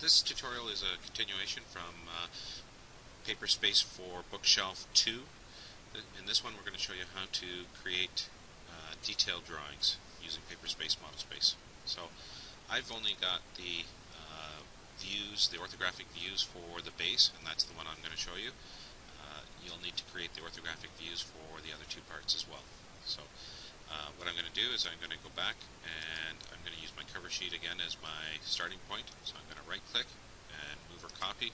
This tutorial is a continuation from Paperspace for Bookshelf 2. In this one we're going to show you how to create detailed drawings using Paperspace ModelSpace. So I've only got the views, the orthographic views for the base, and that's the one I'm going to show you. You'll need to create the orthographic views for the other two parts as well. So what I'm going to do is I'm going to go back and I'm going to use my cover sheet again as my starting point. So I'm going to right click and move or copy,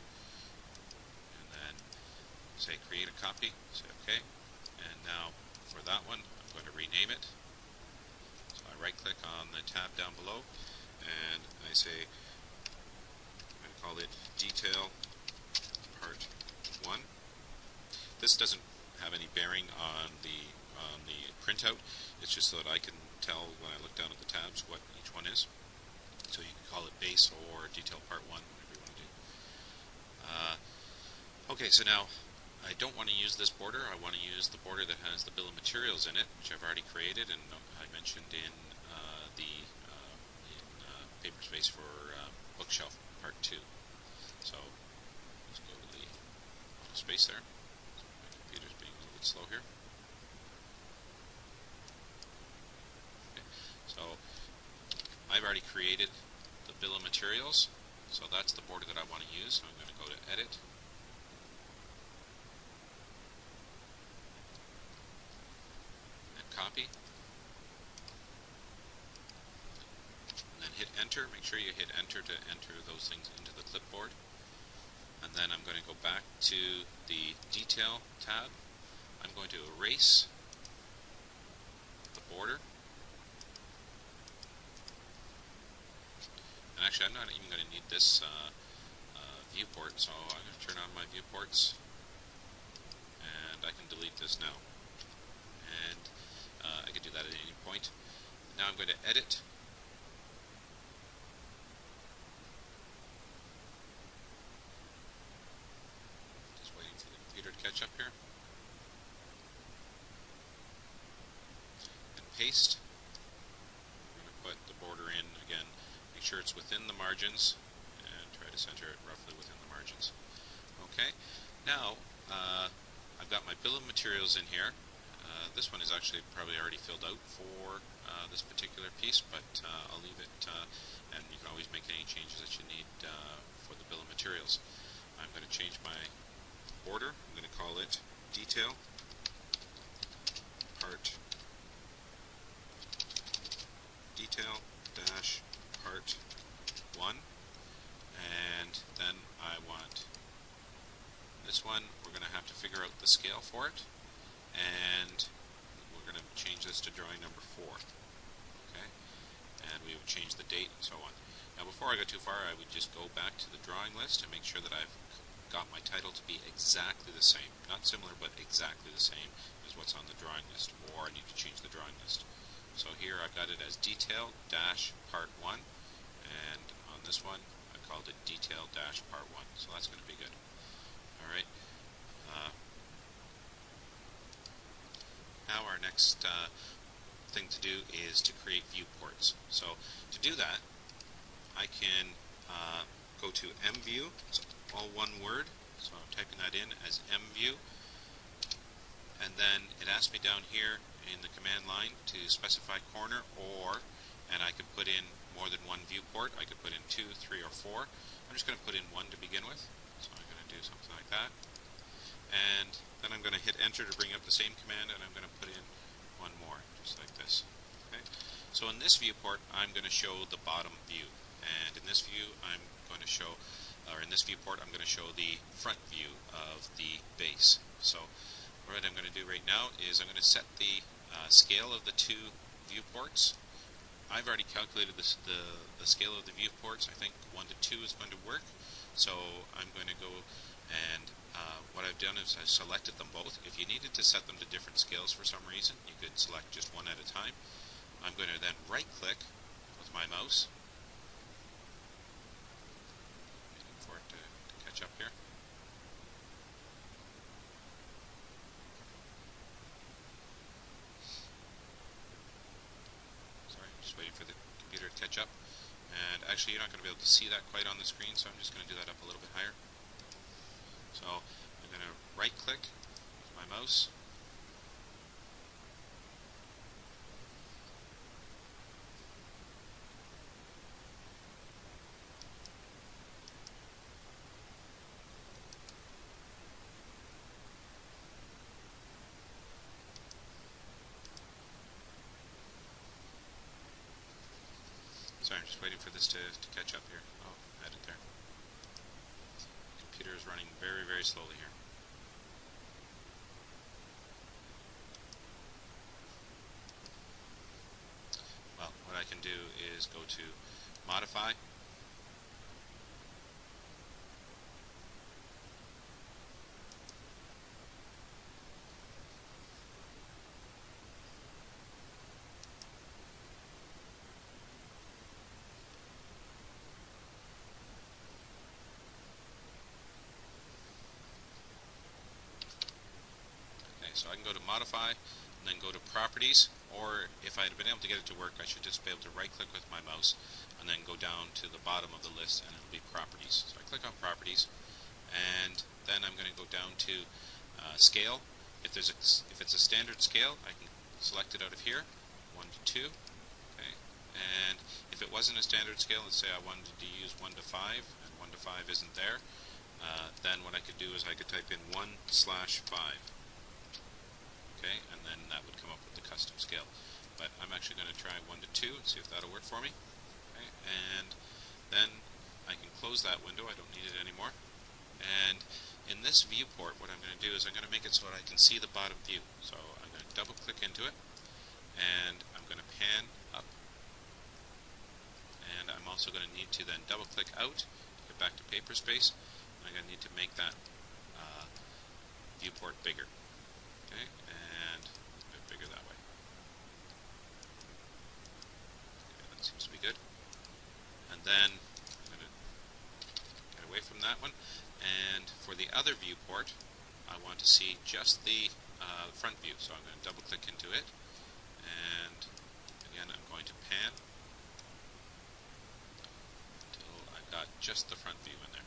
and then say create a copy, say OK, and now for that one I'm going to rename it. So I right click on the tab down below and I say I'm going to call it Detail Part 1. This doesn't have any bearing on the printout. It's just so that I can tell when I look down at the tabs what each one is. So you can call it Base or Detail Part 1, whatever you want to do. Okay, so now I don't want to use this border. I want to use the border that has the bill of materials in it, which I've already created and I mentioned in Paperspace for Bookshelf Part 2. So let's go to the space there. My computer's being a little bit slow here. Okay. So I've already created the bill of materials, so that's the border that I want to use. So I'm going to go to Edit, and Copy, and then hit Enter. Make sure you hit Enter to enter those things into the clipboard. And then I'm going to go back to the Detail tab. I'm going to erase the border. And actually, I'm not even going to need this viewport, so I'm going to turn on my viewports, and I can delete this now. And I can do that at any point. Now I'm going to edit. Just waiting for the computer to catch up here. And paste. I'm going to put the border in again. Make sure it's within the margins and try to center it roughly within the margins. Okay, now I've got my bill of materials in here. This one is actually probably already filled out for this particular piece, but I'll leave it and you can always make any changes that you need for the bill of materials. I'm going to change my border. I'm going to call it Detail Part Detail dash Part 1, and then I want this one. We're going to have to figure out the scale for it, and we're going to change this to drawing number 4. Okay, and we would change the date and so on. Now before I go too far, I would just go back to the drawing list and make sure that I've got my title to be exactly the same, not similar but exactly the same as what's on the drawing list, or I need to change the drawing list. So here I've got it as Detail dash Part 1, and on this one I called it Detail dash Part 1, so that's going to be good. Alright, now our next thing to do is to create viewports. So to do that, I can go to MView, it's all one word, so I'm typing that in as MView, and then it asks me down here in the command line to specify corner, and I can put in more than one viewport. I could put in 2, 3, or 4. I'm just going to put in 1 to begin with, so I'm going to do something like that, and then I'm going to hit enter to bring up the same command, and I'm going to put in 1 more, just like this. Okay. So in this viewport I'm going to show the bottom view, and in this view I'm going to show, or in this viewport I'm going to show the front view of the base. So what I'm going to do right now is I'm going to set the scale of the two viewports. I've already calculated the scale of the viewports. I think 1 to 2 is going to work. So I'm going to go and what I've done is I've selected them both. If you needed to set them to different scales for some reason, you could select just one at a time. I'm going to then right click with my mouse, waiting for it to catch up here. Sorry, I'm just waiting for the computer to catch up. And actually, you're not going to be able to see that quite on the screen, so I'm just going to do that up a little bit higher. So I'm going to right-click with my mouse. Sorry, I'm just waiting for this to catch up here. Oh, I had it there. The computer is running very, very slowly here. Well, what I can do is go to Modify. Okay, so I can go to Modify, and then go to Properties, or if I had been able to get it to work, I should just be able to right-click with my mouse, and then go down to the bottom of the list, and it'll be Properties. So I click on Properties, and then I'm going to go down to Scale. If it's a standard scale, I can select it out of here, 1 to 2. Okay, and if it wasn't a standard scale, let's say I wanted to use 1 to 5, and 1 to 5 isn't there, then what I could do is I could type in 1/5. Okay, and then that would come up with the custom scale. But I'm actually going to try 1 to 2 and see if that'll work for me. Okay, and then I can close that window. I don't need it anymore. And in this viewport, what I'm going to do is I'm going to make it so that I can see the bottom view. So I'm going to double click into it, and I'm going to pan up. And I'm also going to need to then double click out, get back to Paperspace. I'm going to need to make that viewport bigger. Okay, and a bit bigger that way. Okay, that seems to be good. And then I'm going to get away from that one. And for the other viewport, I want to see just the front view. So I'm going to double click into it. And again, I'm going to pan until I've got just the front view in there.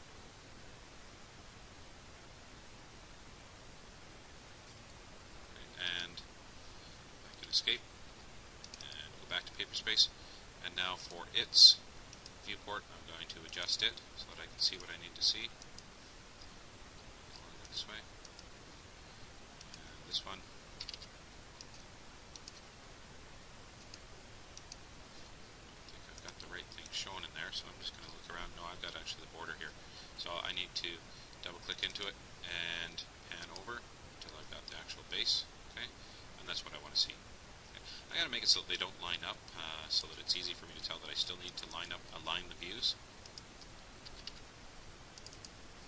And I can escape and go back to Paperspace. And now for its viewport, I'm going to adjust it so that I can see what I need to see. I'll go this way. And this one. I think I've got the right thing shown in there, so I'm just going to look around. No, I've got actually the border here. So I need to double click into it and pan over until I've got the actual base. Okay, and that's what I want to see. Okay. I got to make it so that they don't line up, so that it's easy for me to tell that I still need to align the views.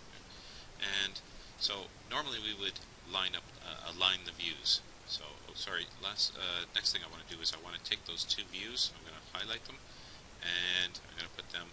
Okay. And so normally we would align the views. So, next thing I want to do is I want to take those two views, I'm going to highlight them, and I'm going to put them